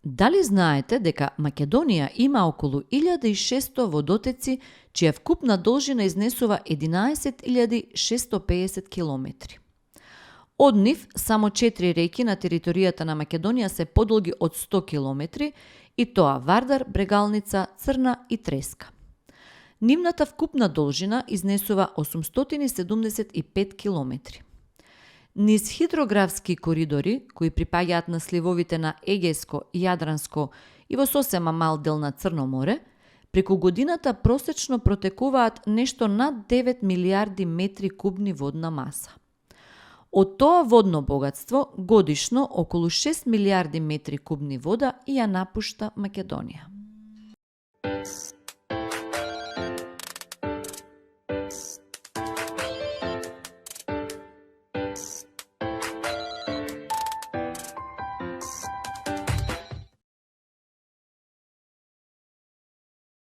Дали знаете дека Македонија има околу 1600 водотеци, чија вкупна должина изнесува 11.650 километри? Од нив, само 4 реки на територијата на Македонија се подолги од 100 километри, и тоа Вардар, Брегалница, Црна и Треска. Нивната вкупна должина изнесува 875 километри. Низ хидрографски коридори, кои припаѓаат на сливовите на Егејско, Јадранско и во сосема мал дел на Црно море, преку годината просечно протекуваат нешто над 9 милиарди метри кубни водна маса. Од тоа водно богатство, годишно околу 6 милиарди метри кубни вода ја напушта Македонија.